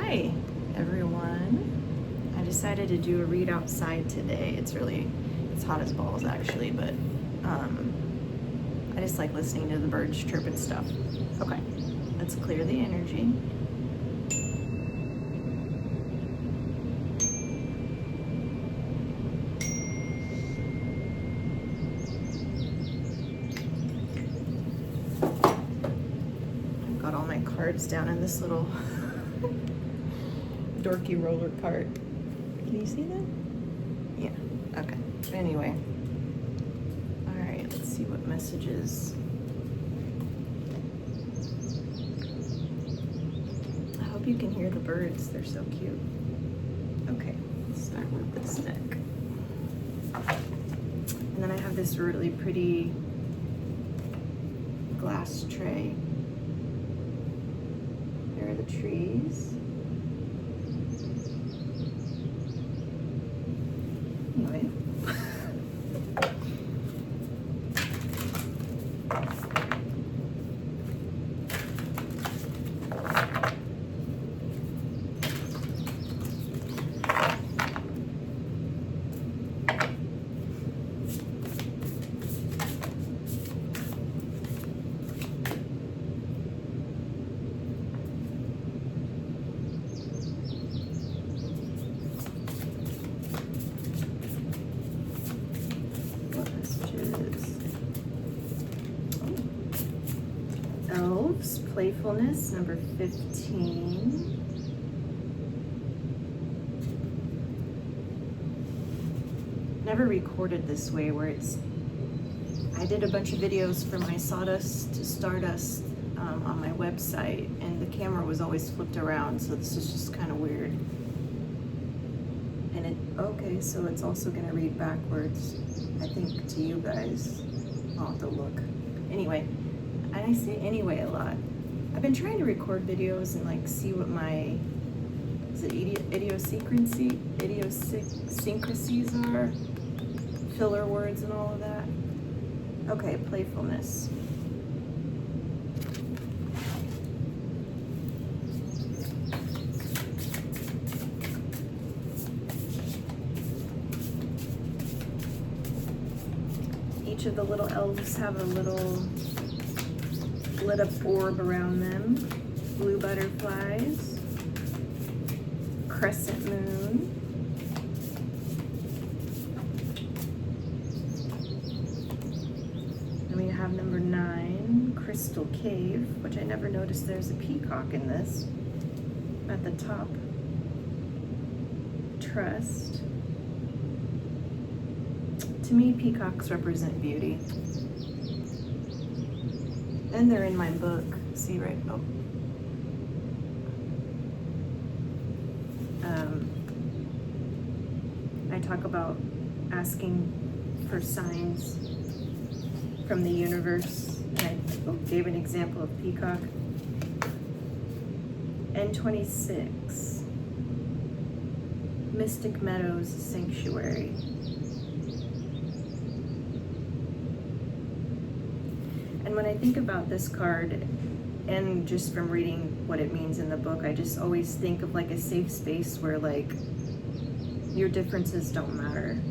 Hi everyone. I decided to do a read outside today. It's hot as balls actually, but I just like listening to the birds chirp and stuff. Okay, let's clear the energy. I've got all my cards down in this little dorky roller cart. Can you see that? Yeah, okay. But anyway, all right, let's see what messages. I hope you can hear the birds, they're so cute. Okay, let's start with this deck. And then I have this really pretty glass tray. There are the trees. Anyway. Elves, playfulness, number 15. Never recorded this way where I did a bunch of videos for my Sawdust to Stardust on my website, and the camera was always flipped around, so this is just kind of weird. And okay, so it's also gonna read backwards, I think, to you guys. I'll have to look. Anyway. And I say anyway a lot. I've been trying to record videos and like see what my idiosyncrasies are, filler words and all of that. Okay, playfulness. Each of the little elves have a little lit up orb around them. Blue butterflies, crescent moon, and we have number 9, crystal cave, which I never noticed there's a peacock in this at the top. Trust. To me, peacocks represent beauty. And they're in my book. See right? Oh. I talk about asking for signs from the universe. And I gave an example of peacock. N26. Mystic Meadows Sanctuary. And when I think about this card, and just from reading what it means in the book, I just always think of like a safe space where like your differences don't matter.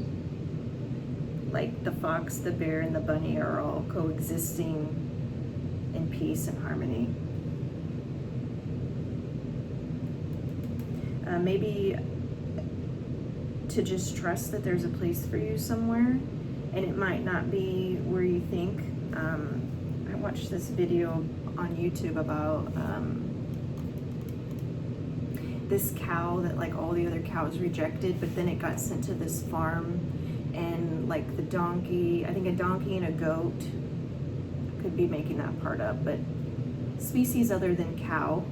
Like the fox, the bear, and the bunny are all coexisting in peace and harmony. Maybe to just trust that there's a place for you somewhere, and it might not be where you think. I watched this video on YouTube about this cow that like all the other cows rejected, but then it got sent to this farm, and like the donkey, I think a donkey and a goat, I could be making that part up, but species other than cow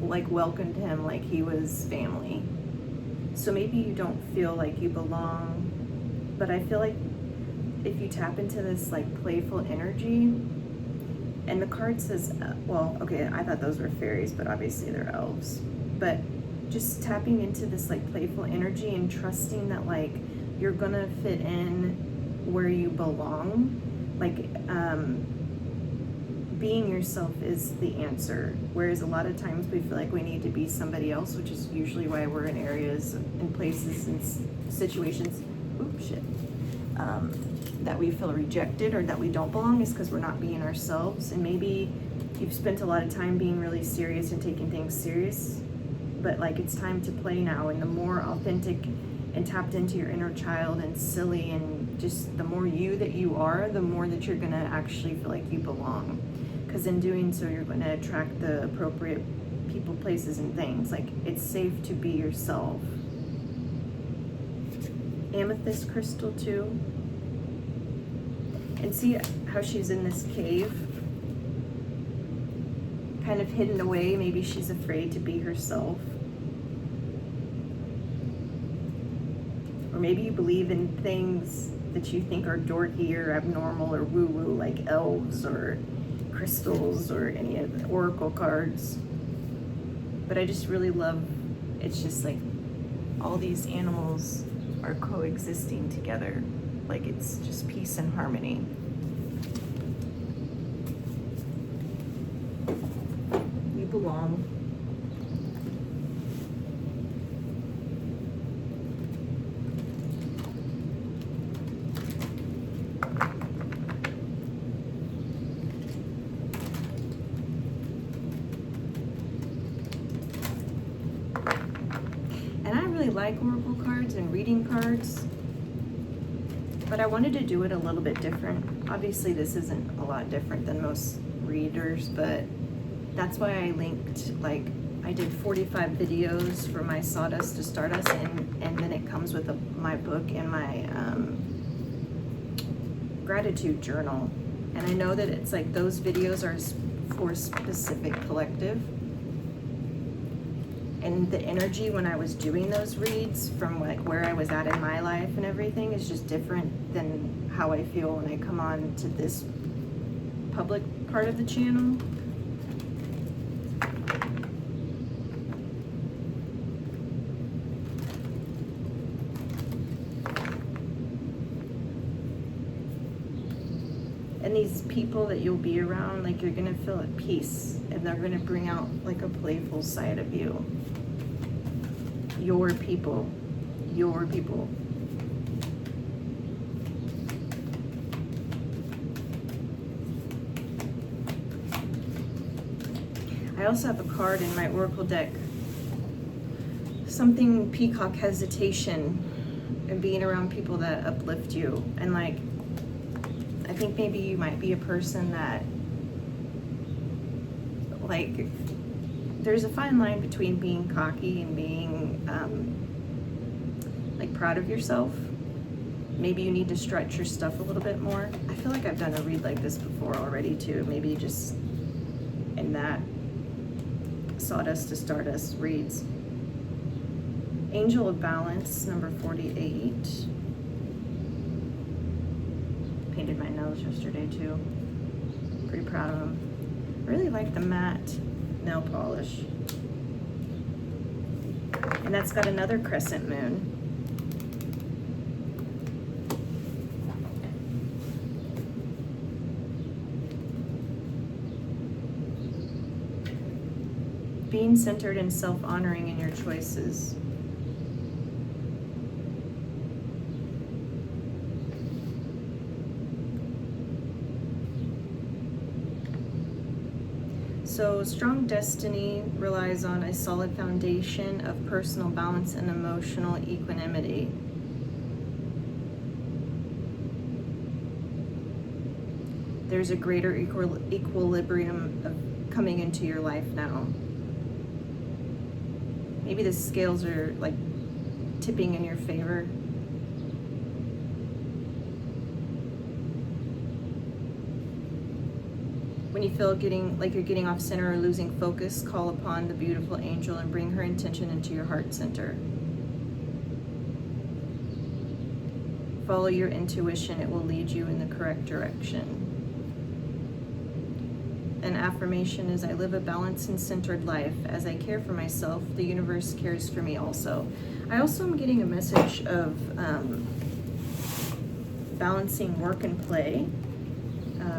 like welcomed him like he was family. So maybe you don't feel like you belong, but I feel like if you tap into this like playful energy, and the card says, well, okay, I thought those were fairies, but obviously they're elves. But just tapping into this like playful energy and trusting that like you're gonna fit in where you belong. Like being yourself is the answer. Whereas a lot of times we feel like we need to be somebody else, which is usually why we're in areas and places and situations, that we feel rejected or that we don't belong, is because we're not being ourselves. And maybe you've spent a lot of time being really serious and taking things serious, but like it's time to play now. And the more authentic and tapped into your inner child and silly and just the more you that you are, the more that you're gonna actually feel like you belong. Because in doing so, you're gonna attract the appropriate people, places, and things. Like, it's safe to be yourself. Amethyst crystal too. And see how she's in this cave, kind of hidden away. Maybe she's afraid to be herself. Or maybe you believe in things that you think are dorky or abnormal or woo-woo, like elves or crystals or any of the oracle cards. But I just really love, it's just like all these animals are coexisting together. Like it's just peace and harmony. We belong. And I really like oracle cards and reading cards, but I wanted to do it a little bit different. Obviously this isn't a lot different than most readers, but that's why I linked, like, I did 45 videos for my Sawdust to Stardust, and then it comes with my book and my gratitude journal. And I know that it's like those videos are for a specific collective. And the energy when I was doing those reads from like where I was at in my life and everything is just different than how I feel when I come on to this public part of the channel. And these people that you'll be around, like, you're gonna feel at peace, and they're gonna bring out like a playful side of you. Your people, your people. I also have a card in my oracle deck, something peacock hesitation, and being around people that uplift you. And like, I think maybe you might be a person that, like, there's a fine line between being cocky and being like proud of yourself. Maybe you need to stretch your stuff a little bit more. I feel like I've done a read like this before already too. Maybe just in that Sawdust to Stardust reads. Angel of Balance, number 48. Painted my nails yesterday too. Pretty proud of them. Really like the matte nail polish. And that's got another crescent moon. Being centered and self-honoring in your choices. So strong destiny relies on a solid foundation of personal balance and emotional equanimity. There's a greater equilibrium of coming into your life now. Maybe the scales are like tipping in your favor. When you feel like you're getting off center or losing focus, call upon the beautiful angel and bring her intention into your heart center. Follow your intuition, it will lead you in the correct direction. An affirmation is, I live a balanced and centered life. As I care for myself, the universe cares for me also. I also am getting a message of balancing work and play.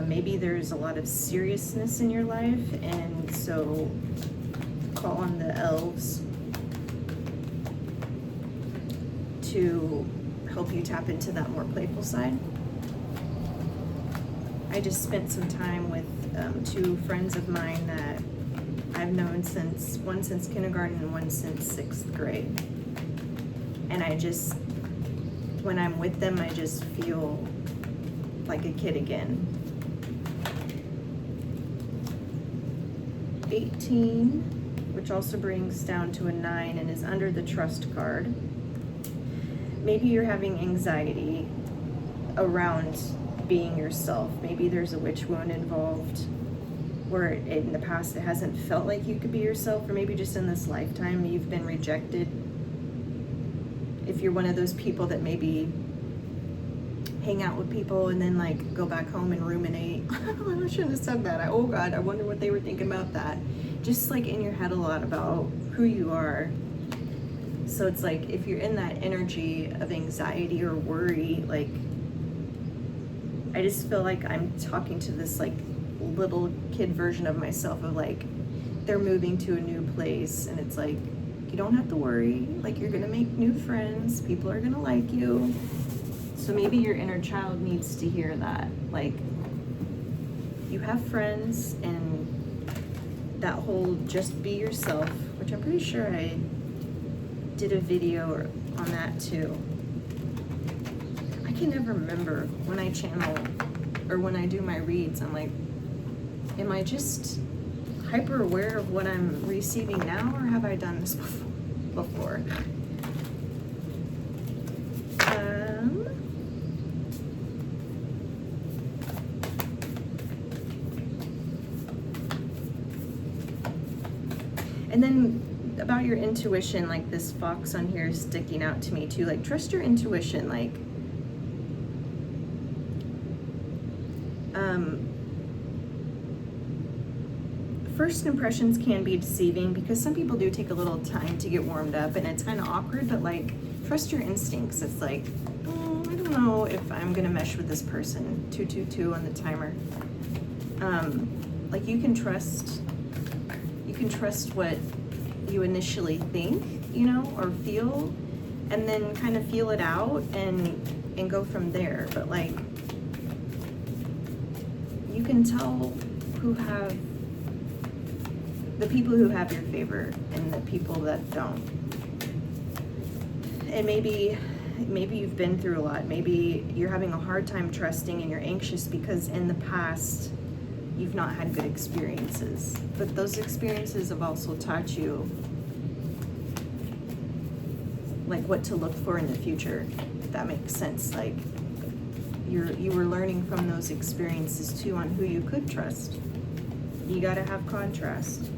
Maybe there's a lot of seriousness in your life, and so call on the elves to help you tap into that more playful side. I just spent some time with two friends of mine that I've known since, one since kindergarten and one since 6th grade. And I just, when I'm with them, I just feel like a kid again. 18, which also brings down to a 9 and is under the trust card. Maybe you're having anxiety around being yourself. Maybe there's a witch wound involved where in the past it hasn't felt like you could be yourself, or maybe just in this lifetime you've been rejected. If you're one of those people that maybe hang out with people and then like go back home and ruminate, I shouldn't have said that. Oh God, I wonder what they were thinking about that. Just like in your head a lot about who you are. So it's like if you're in that energy of anxiety or worry, like I just feel like I'm talking to this like little kid version of myself of like they're moving to a new place, and it's like you don't have to worry, like you're gonna make new friends, people are gonna like you. So maybe your inner child needs to hear that, like you have friends, and that whole just be yourself, which I'm pretty sure I did a video on that too. I can never remember when I channel or when I do my reads, I'm like, am I just hyper aware of what I'm receiving now, or have I done this before? And then about your intuition, like this fox on here is sticking out to me too. Like trust your intuition. Like first impressions can be deceiving because some people do take a little time to get warmed up and it's kind of awkward, but like trust your instincts. It's like, I don't know if I'm gonna mesh with this person. 222 on the timer. Like you can trust what you initially think, you know, or feel, and then kind of feel it out and go from there. But like you can tell the people who have your favor and the people that don't. And maybe you've been through a lot. Maybe you're having a hard time trusting and you're anxious because in the past you've not had good experiences. But those experiences have also taught you like what to look for in the future, if that makes sense. Like you were learning from those experiences too on who you could trust. You gotta have contrast.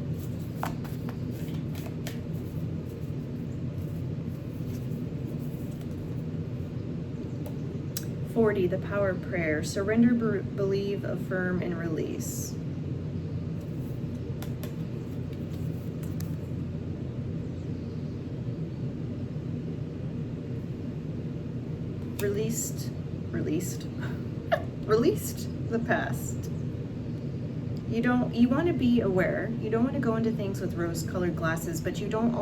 $40, the power of prayer. Surrender, believe, affirm, and release. Released the past. You want to be aware. You don't want to go into things with rose-colored glasses, but you don't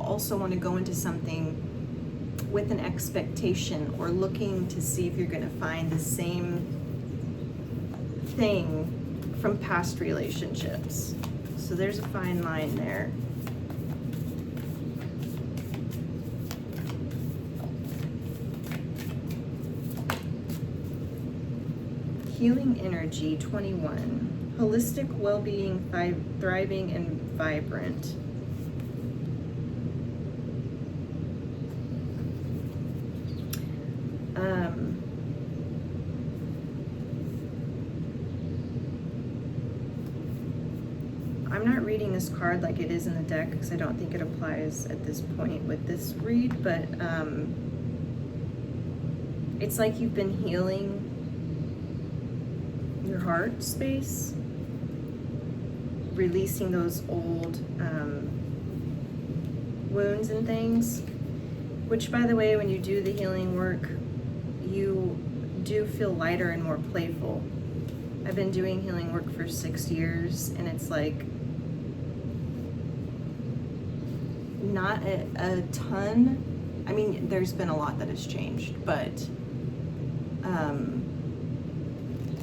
also want to go into something with an expectation or looking to see if you're going to find the same thing from past relationships. So there's a fine line there. Healing energy, 21. Holistic well-being, thriving and vibrant. I'm not reading this card like it is in the deck because I don't think it applies at this point with this read, but it's like you've been healing your heart space, releasing those old wounds and things, which by the way, when you do the healing work, you do feel lighter and more playful. I've been doing healing work for 6 years, and it's like not a ton. I mean, there's been a lot that has changed, but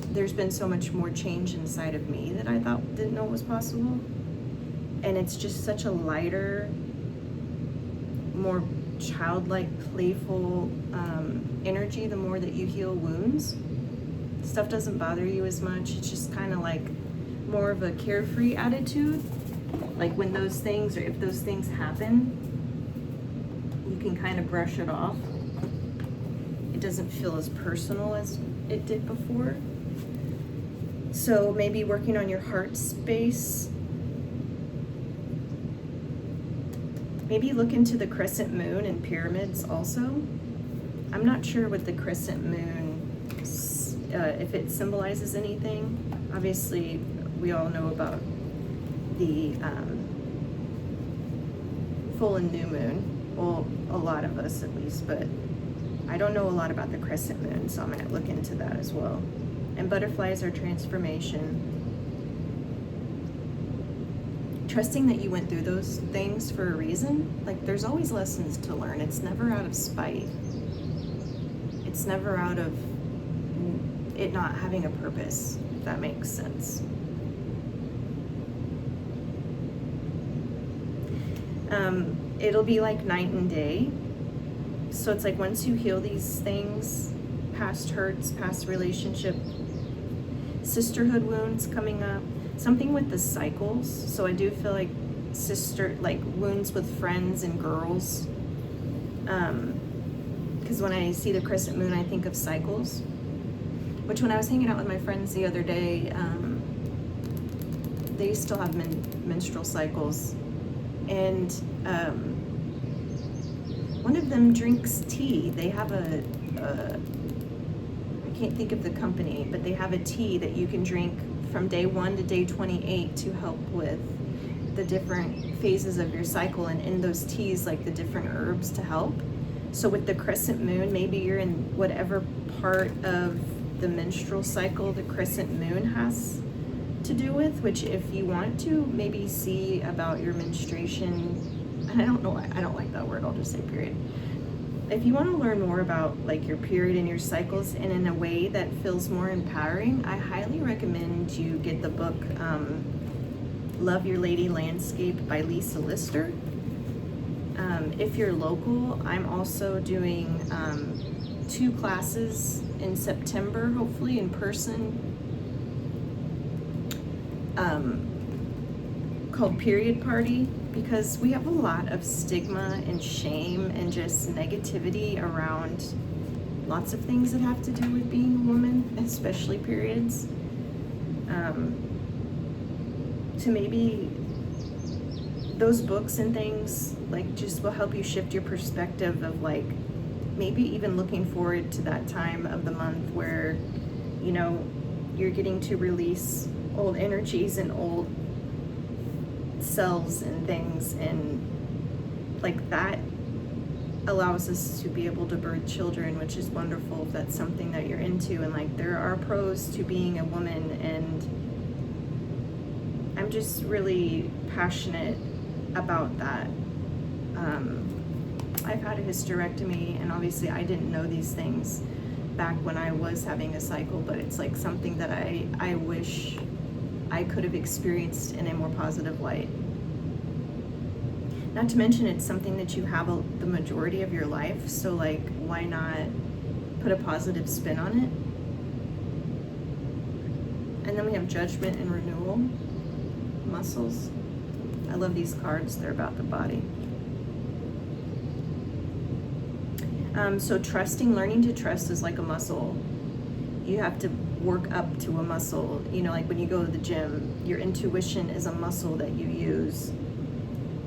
there's been so much more change inside of me that I didn't know was possible. And it's just such a lighter, more childlike, playful energy the more that you heal wounds. Stuff doesn't bother you as much. It's just kind of like more of a carefree attitude. Like when those things, or if those things happen, you can kind of brush it off. It doesn't feel as personal as it did before. So maybe working on your heart space. Maybe look into the crescent moon and pyramids also. I'm not sure what the crescent moon, if it symbolizes anything. Obviously, we all know about the full and new moon. Well, a lot of us at least, but I don't know a lot about the crescent moon, so I'm going to look into that as well. And butterflies are transformation. Trusting that you went through those things for a reason. Like, there's always lessons to learn. It's never out of spite. It's never out of it not having a purpose, if that makes sense. It'll be like night and day. So it's like once you heal these things, past hurts, past relationship, sisterhood wounds coming up, something with the cycles. So I do feel like wounds with friends and girls. Because when I see the crescent moon, I think of cycles. Which when I was hanging out with my friends the other day, they still have menstrual cycles. And one of them drinks tea. They have I can't think of the company, but they have a tea that you can drink from day 1 to day 28 to help with the different phases of your cycle, and in those teas, like the different herbs to help. So with the crescent moon, maybe you're in whatever part of the menstrual cycle the crescent moon has to do with, which if you want to maybe see about your menstruation, and I don't like that word, I'll just say period. If you want to learn more about like your period and your cycles, and in a way that feels more empowering, I highly recommend you get the book Love Your Lady Landscape by Lisa Lister. If you're local, I'm also doing 2 classes in September, hopefully in person, called Period Party, because we have a lot of stigma and shame and just negativity around lots of things that have to do with being a woman, especially periods. To maybe those books and things like just will help you shift your perspective of like maybe even looking forward to that time of the month where, you know, you're getting to release old energies and old cells and things, and like that allows us to be able to birth children, which is wonderful if that's something that you're into. And like there are pros to being a woman, and I'm just really passionate about that. I've had a hysterectomy, and obviously I didn't know these things back when I was having a cycle, but it's like something that I wish I could have experienced in a more positive light. Not to mention it's something that you have the majority of your life, so like why not put a positive spin on it? And then we have judgment and renewal, muscles. I love these cards, they're about the body. So trusting, learning to trust is like a muscle. You have to work up to a muscle. You know, like when you go to the gym, your intuition is a muscle that you use,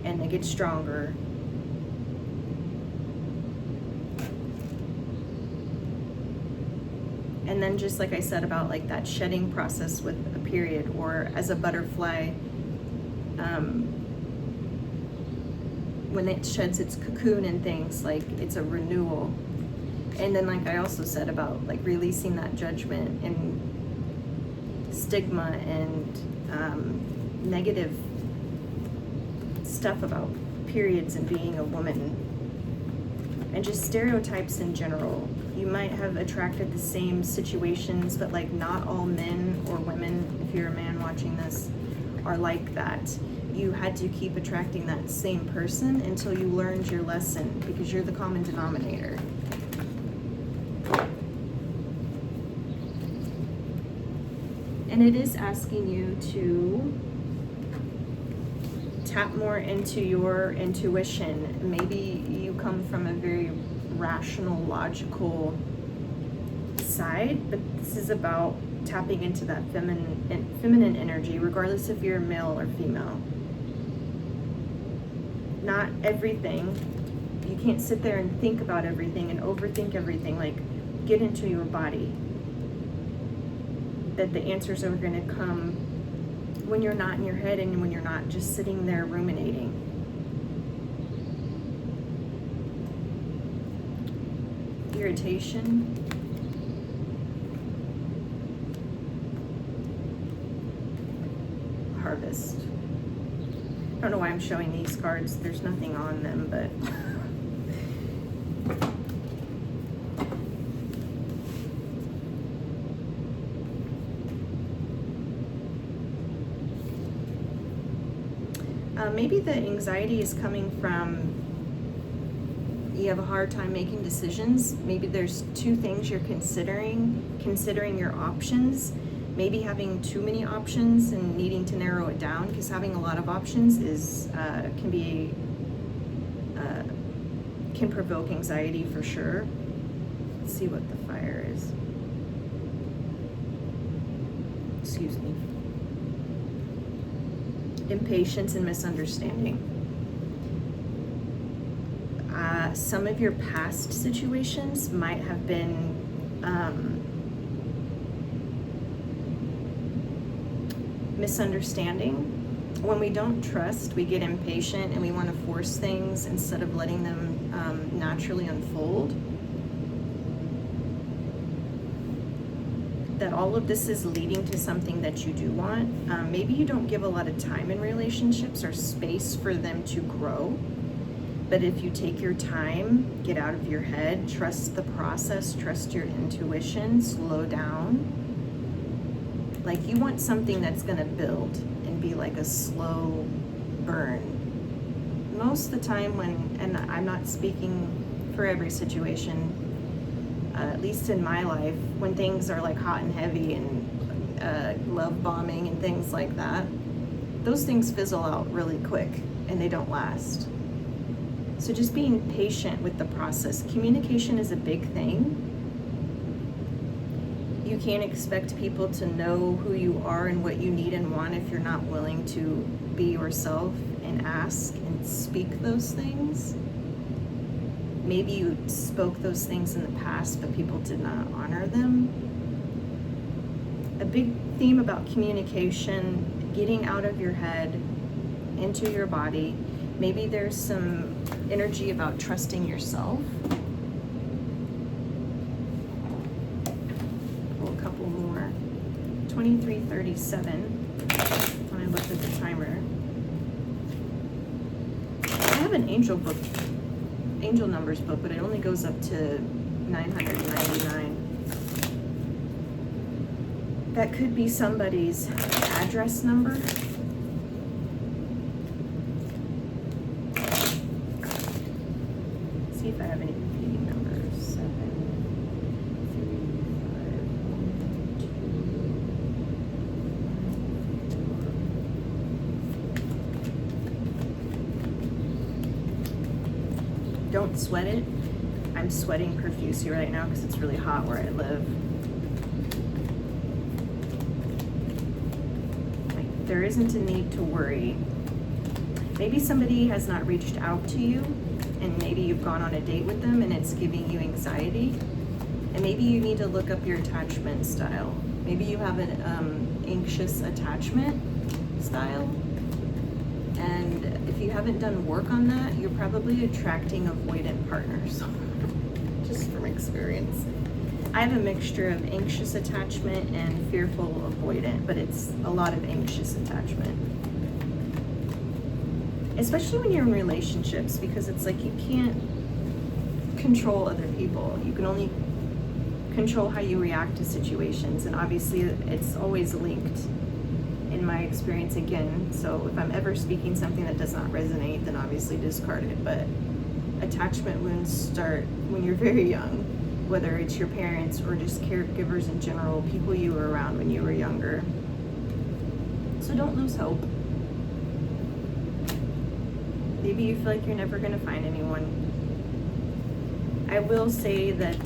and it gets stronger. And then just like I said about like that shedding process with a period, or as a butterfly, when it sheds its cocoon and things, like it's a renewal. And then like I also said about like releasing that judgment and stigma and negative stuff about periods and being a woman, and just stereotypes in general. You might have attracted the same situations, but like not all men or women, if you're a man watching this, are like that. You had to keep attracting that same person until you learned your lesson, because you're the common denominator. And it is asking you to tap more into your intuition. Maybe you come from a very rational, logical side, but this is about tapping into that feminine energy, regardless if you're male or female. Not everything. You can't sit there and think about everything and overthink everything. Like, get into your body. That the answers are going to come when you're not in your head and when you're not just sitting there ruminating. Irritation. Harvest. I don't know why I'm showing these cards. There's nothing on them, but maybe the anxiety is coming from you have a hard time making decisions. Maybe there's two things you're considering your options, maybe having too many options and needing to narrow it down, because having a lot of options is can provoke anxiety for sure. Let's see what the fire is. Excuse me. Impatience and misunderstanding. Some of your past situations might have been misunderstanding. When we don't trust, we get impatient and we want to force things instead of letting them naturally unfold. That all of this is leading to something that you do want. Maybe you don't give a lot of time in relationships or space for them to grow. But if you take your time, get out of your head, trust the process, trust your intuition, slow down. Like, you want something that's gonna build and be like a slow burn. Most of the time and I'm not speaking for every situation, at least in my life, when things are like hot and heavy and love bombing and things like that, those things fizzle out really quick and they don't last. So just being patient with the process. Communication is a big thing. You can't expect people to know who you are and what you need and want if you're not willing to be yourself and ask and speak those things. Maybe you spoke those things in the past, but people did not honor them. A big theme about communication, getting out of your head, into your body. Maybe there's some energy about trusting yourself. Pull a couple more. 2337, when I looked at the timer. I have an angel numbers book, but it only goes up to 999. That could be somebody's address number. See if I have any repeating numbers. 7, 3, 5, 1, 2. Don't sweat it. I'm sweating profusely right now because it's really hot where I live. Like, there isn't a need to worry. Maybe somebody has not reached out to you, and maybe you've gone on a date with them and it's giving you anxiety. And maybe you need to look up your attachment style. Maybe you have an anxious attachment style. And if you haven't done work on that, you're probably attracting avoidant partners. Just from experience. I have a mixture of anxious attachment and fearful avoidant, but it's a lot of anxious attachment. Especially when you're in relationships, because it's like you can't control other people. You can only control how you react to situations, and obviously it's always linked in my experience again. So if I'm ever speaking something that does not resonate, then obviously discard it. But attachment wounds start when you're very young, whether it's your parents or just caregivers in general, people you were around when you were younger. So don't lose hope. Maybe you feel like you're never going to find anyone. I will say that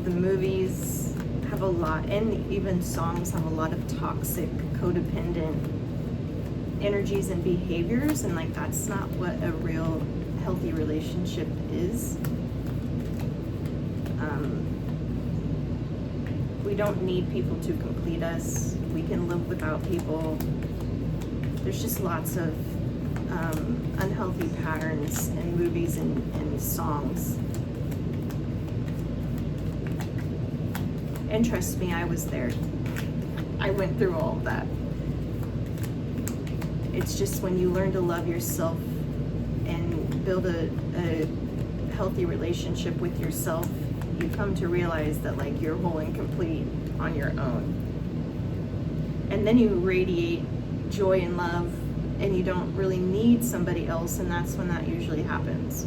the movies have a lot, and even songs have a lot of toxic, codependent energies and behaviors, and like that's not what a real healthy relationship is. We don't need people to complete us. We can live without people. There's just lots of unhealthy patterns in movies and songs. And trust me, I was there. I went through all of that. It's just when you learn to love yourself and build a healthy relationship with yourself, you come to realize that like you're whole and complete on your own. And then you radiate joy and love, and you don't really need somebody else, and that's when that usually happens.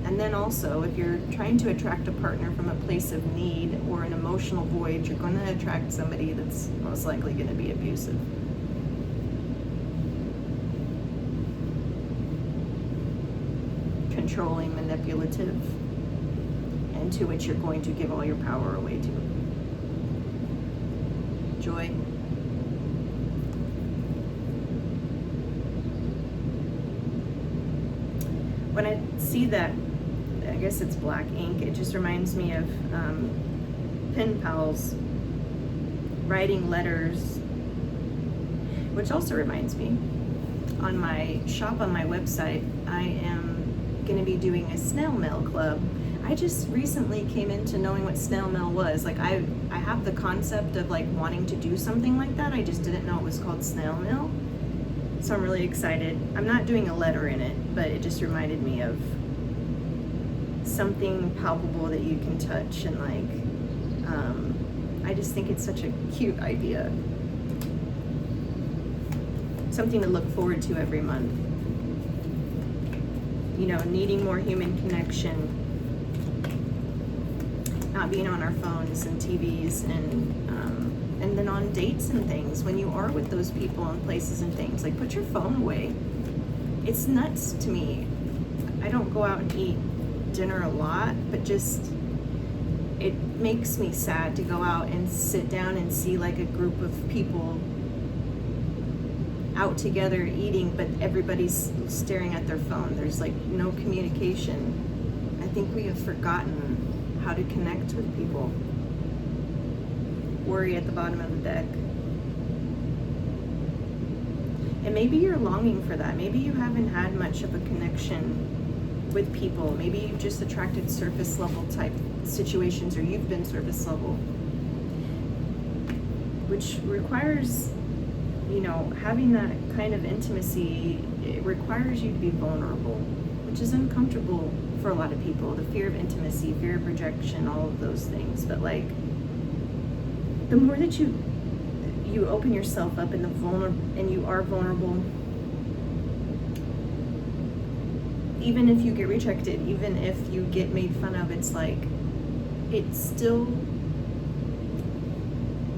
And then also, if you're trying to attract a partner from a place of need or an emotional void, you're going to attract somebody that's most likely going to be abusive. Controlling, manipulative, and to which you're going to give all your power away to. Joy. When I see that, I guess it's black ink, it just reminds me of pen pals writing letters, which also reminds me, on my shop on my website, I am going to be doing a snail mail club. I just recently came into knowing what snail mail was. Like I have the concept of like wanting to do something like that. I just didn't know it was called snail mail. So I'm really excited. I'm not doing a letter in it, but it just reminded me of something palpable that you can touch, and like, I just think it's such a cute idea. Something to look forward to every month. You know, needing more human connection, not being on our phones and TVs and then on dates and things, when you are with those people and places and things, like put your phone away. It's nuts to me. I don't go out and eat dinner a lot, but just it makes me sad to go out and sit down and see like a group of people out together eating, but everybody's staring at their phone. There's like no communication. I think we have forgotten how to connect with people. Worry at the bottom of the deck. And maybe you're longing for that. Maybe you haven't had much of a connection with people. Maybe you've just attracted surface level type situations, or you've been surface level, which requires, you know, having that kind of intimacy. It requires you to be vulnerable, which is uncomfortable for a lot of people. The fear of intimacy, fear of rejection, all of those things. But like, the more that you open yourself up and you are vulnerable, even if you get rejected, even if you get made fun of, it's like, it's still,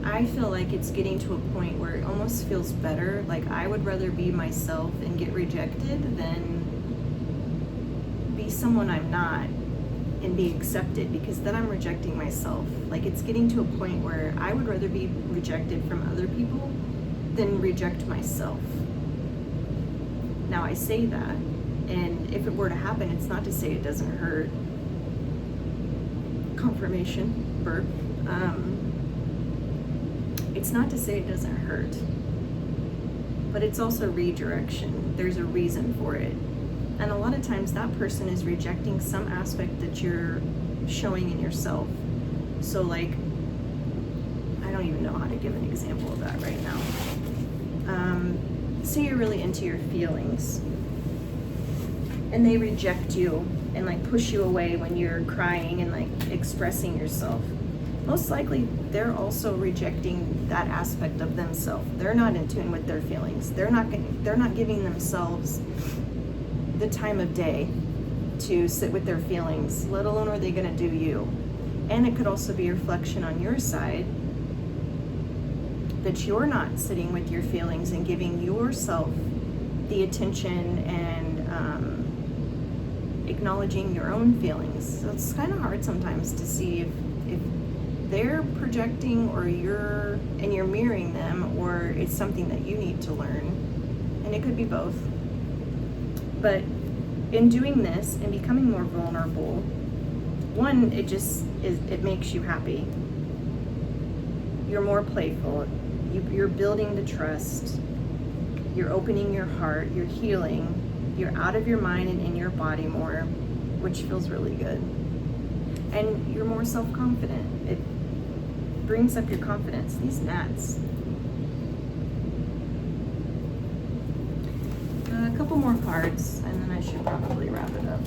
I feel like it's getting to a point where it almost feels better. Like I would rather be myself and get rejected than be someone I'm not and be accepted, because then I'm rejecting myself. Like it's getting to a point where I would rather be rejected from other people than reject myself. Now I say that, and if it were to happen, it's not to say it doesn't hurt. Confirmation, burp. It's not to say it doesn't hurt, but it's also redirection. There's a reason for it. And a lot of times that person is rejecting some aspect that you're showing in yourself. So like, I don't even know how to give an example of that right now. Say you're really into your feelings and they reject you and like push you away when you're crying and like expressing yourself. Most likely they're also rejecting that aspect of themselves. They're not in tune with their feelings. They're not giving themselves the time of day to sit with their feelings, let alone are they going to do you. And it could also be a reflection on your side that you're not sitting with your feelings and giving yourself the attention and acknowledging your own feelings. So it's kind of hard sometimes to see if they're projecting or you're mirroring them, or it's something that you need to learn. And it could be both. But in doing this and becoming more vulnerable, one, it makes you happy. You're more playful. You're building the trust. You're opening your heart. You're healing. You're out of your mind and in your body more, which feels really good. And you're more self-confident. It brings up your confidence. These gnats. A couple more cards, and then I should probably wrap it up.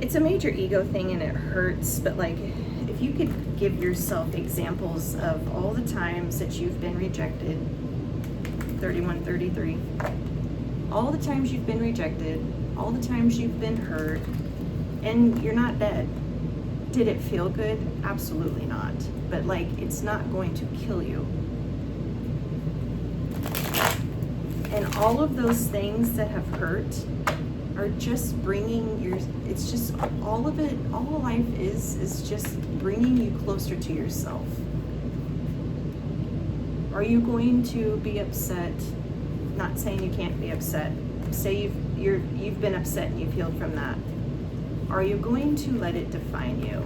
It's a major ego thing and it hurts, but like, if you could give yourself examples of all the times that you've been rejected, 31, 33, all the times you've been rejected, all the times you've been hurt, and you're not dead. Did it feel good? Absolutely not. But like, it's not going to kill you. And all of those things that have hurt are just it's just all of it, all life is just bringing you closer to yourself. Are you going to be upset? Not saying you can't be upset. Say you've been upset and you've healed from that. Are you going to let it define you?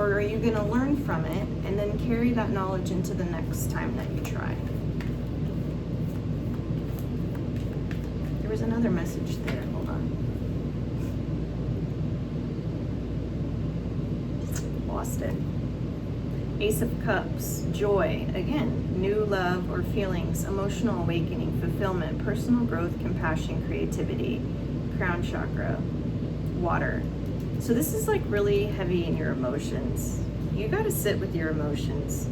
Or are you going to learn from it and then carry that knowledge into the next time that you try? There was another message there. Hold on. Lost it. Ace of Cups, joy, again, new love or feelings, emotional awakening, fulfillment, personal growth, compassion, creativity, crown chakra, water. So this is like really heavy in your emotions. You got to sit with your emotions.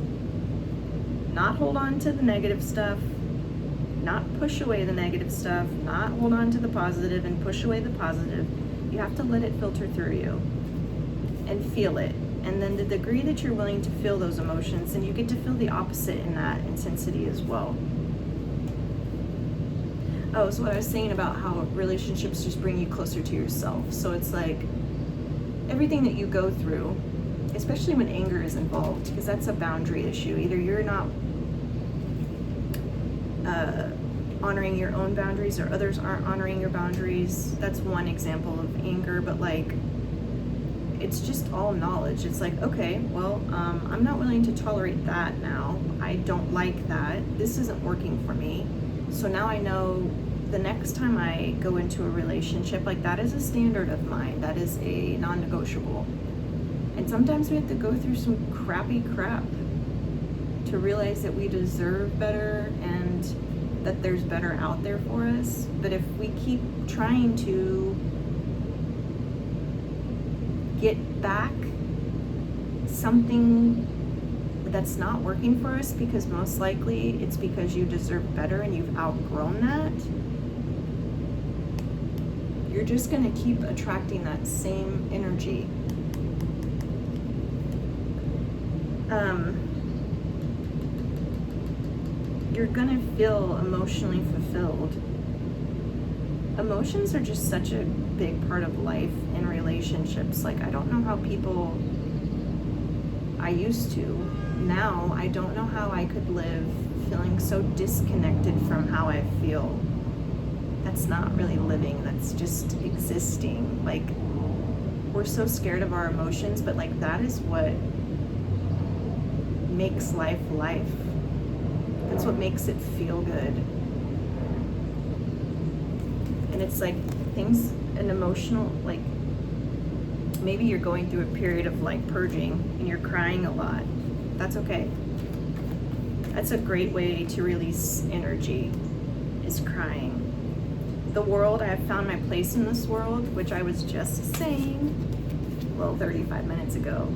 Not hold on to the negative stuff, not push away the negative stuff, not hold on to the positive and push away the positive. You have to let it filter through you and feel it. And then the degree that you're willing to feel those emotions, and you get to feel the opposite in that intensity as well. Oh, so what I was saying about how relationships just bring you closer to yourself. So it's like everything that you go through, especially when anger is involved, because that's a boundary issue. Either you're not honoring your own boundaries or others aren't honoring your boundaries. That's one example of anger, but like, it's just all knowledge. It's like, okay, well, I'm not willing to tolerate that now. I don't like that. This isn't working for me. So now I know the next time I go into a relationship, like that is a standard of mine. That is a non-negotiable. And sometimes we have to go through some crappy crap to realize that we deserve better and that there's better out there for us. But if we keep trying to get back something that's not working for us, because most likely it's because you deserve better and you've outgrown that, you're just going to keep attracting that same energy. You're going to feel emotionally fulfilled. Emotions are just such a big part of life and relationships. Like, I don't know how people, I used to, now I don't know how I could live feeling so disconnected from how I feel. That's not really living, that's just existing. Like, we're so scared of our emotions, but like that is what makes life life. That's what makes it feel good. And it's like things, an emotional, like maybe you're going through a period of like purging and you're crying a lot. That's okay. That's a great way to release energy, is crying. The world, I have found my place in this world, which I was just saying, well, 35 minutes ago.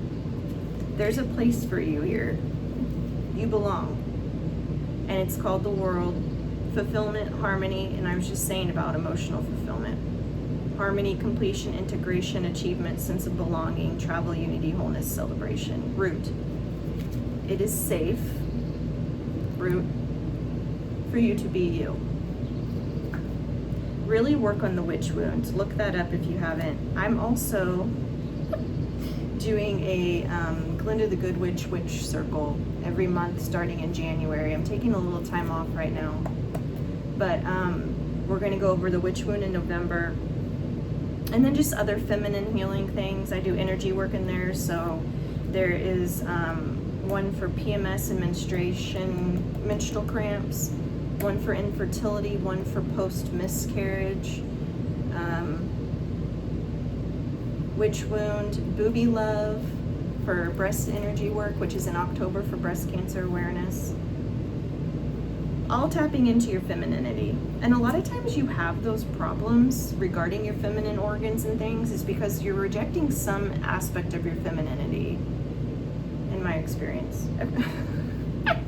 There's a place for you here. You belong. And it's called the world. Fulfillment, harmony, and I was just saying about emotional fulfillment. Harmony, completion, integration, achievement, sense of belonging, travel, unity, wholeness, celebration. Root. It is safe, root, for you to be you. Really work on the witch wound. Look that up if you haven't. I'm also doing a Glinda the Good Witch Circle every month starting in January. I'm taking a little time off right now. But we're going to go over the witch wound in November. And then just other feminine healing things. I do energy work in there. So there is one for PMS and menstrual cramps, one for infertility, one for post-miscarriage, witch wound, booby love for breast energy work, which is in October for breast cancer awareness. All tapping into your femininity. And a lot of times you have those problems regarding your feminine organs and things is because you're rejecting some aspect of your femininity, in my experience.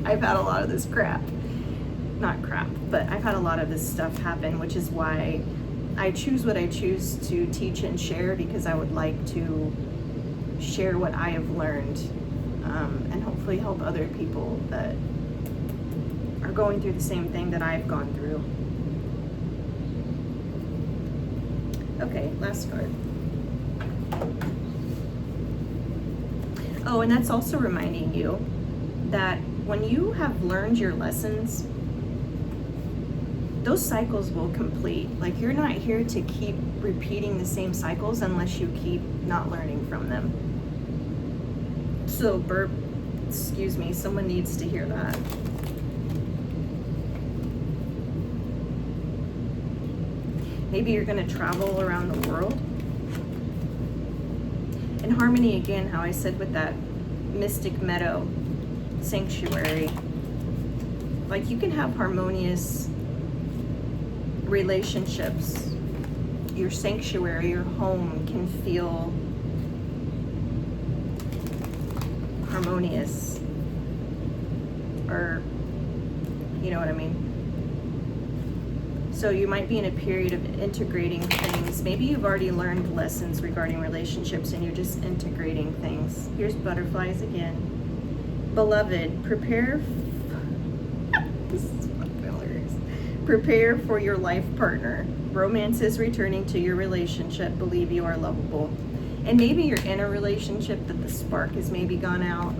I've had a lot of this crap. Not crap, but I've had a lot of this stuff happen, which is why I choose what I choose to teach and share, because I would like to share what I have learned and hopefully help other people that are going through the same thing that I've gone through. Okay, last card. Oh, and that's also reminding you that when you have learned your lessons, those cycles will complete. Like, you're not here to keep repeating the same cycles unless you keep not learning from them. So, burp, excuse me, someone needs to hear that. Maybe you're going to travel around the world. In harmony, again, how I said with that mystic meadow sanctuary, like, you can have harmonious relationships. Your sanctuary, your home can feel harmonious, or you know what I mean. So you might be in a period of integrating things. Maybe you've already learned lessons regarding relationships and you're just integrating things. Here's butterflies again. Beloved, prepare this is fucking hilarious. Prepare for your life partner. Romance is returning to your relationship. Believe you are lovable. And maybe you're in a relationship that the spark has maybe gone out.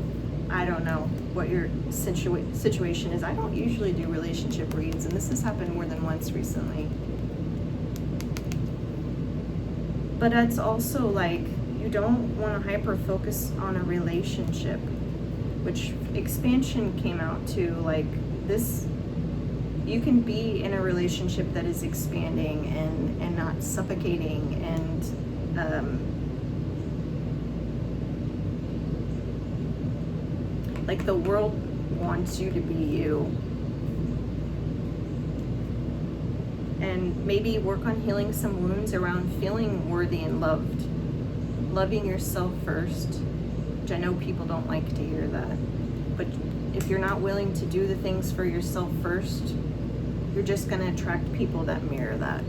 I don't know what your situation is. I don't usually do relationship reads, and this has happened more than once recently. But it's also like, you don't want to hyper focus on a relationship, which expansion came out to, like, this. You can be in a relationship that is expanding and not suffocating and like, the world wants you to be you. And maybe work on healing some wounds around feeling worthy and loved. Loving yourself first, which I know people don't like to hear that. But if you're not willing to do the things for yourself first, you're just going to attract people that mirror that.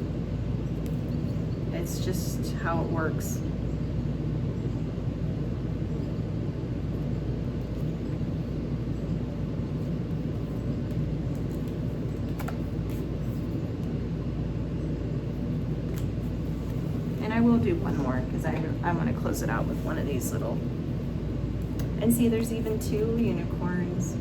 It's just how it works. I will do one more because I want to close it out with one of these little. And see, there's even 2 unicorns.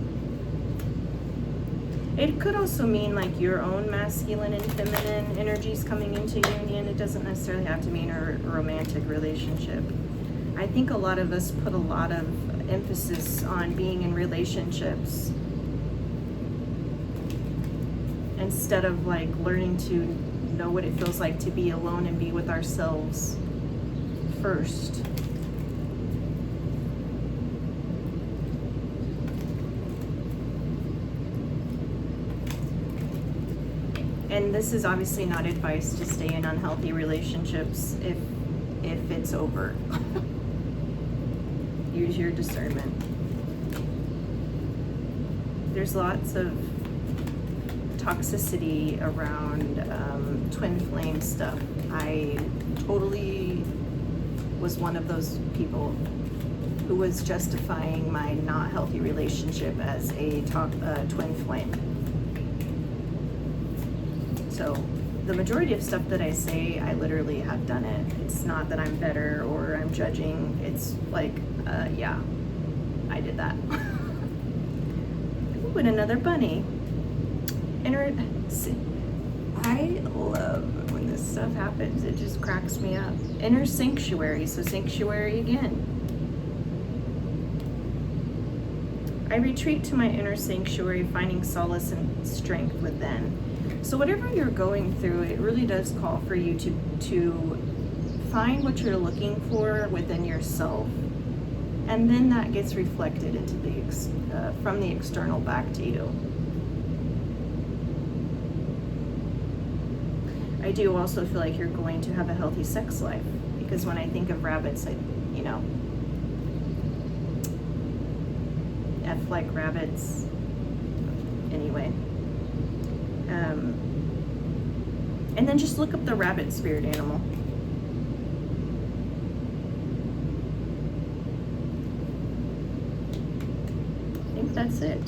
It could also mean like your own masculine and feminine energies coming into union. It doesn't necessarily have to mean a romantic relationship. I think a lot of us put a lot of emphasis on being in relationships instead of like learning to know what it feels like to be alone and be with ourselves first. And this is obviously not advice to stay in unhealthy relationships if it's over. Use your discernment. There's lots of toxicity around twin flame stuff. I totally was one of those people who was justifying my not healthy relationship as a twin flame. So the majority of stuff that I say, I literally have done it. It's not that I'm better or I'm judging. It's like, yeah, I did that. Ooh, and another bunny. I love when this stuff happens. It just cracks me up. Inner sanctuary. So sanctuary again. I retreat to my inner sanctuary, finding solace and strength within. So whatever you're going through, it really does call for you to find what you're looking for within yourself, and then that gets reflected into from the external back to you. I do also feel like you're going to have a healthy sex life, because when I think of rabbits, F like rabbits. Anyway. And then just look up the rabbit spirit animal. I think that's it.